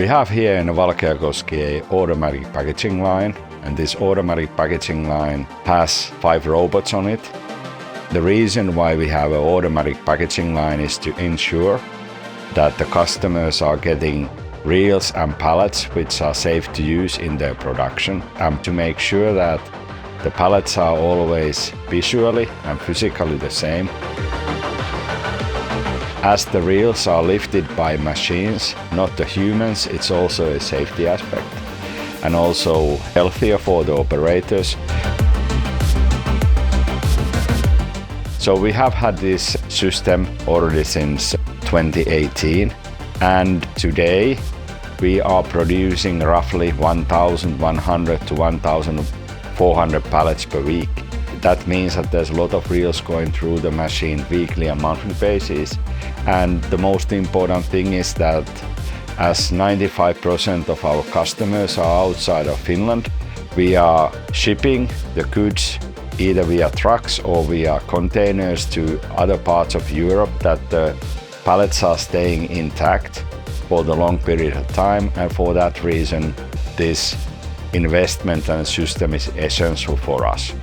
We have here in Valkeakoski an automatic packaging line, and this automatic packaging line has 5 robots on it. The reason why we have an automatic packaging line is to ensure that the customers are getting reels and pallets which are safe to use in their production, and to make sure that the pallets are always visually and physically the same. As the reels are lifted by machines, not the humans, it's also a safety aspect and also healthier for the operators. So we have had this system already since 2018, and today we are producing roughly 1,100 to 1,400 pallets per week. That means that there's a lot of reels going through the machine weekly and monthly basis. And the most important thing is that as 95% of our customers are outside of Finland, we are shipping the goods either via trucks or via containers to other parts of Europe, that the pallets are staying intact for the long period of time, and for that reason this investment and system is essential for us.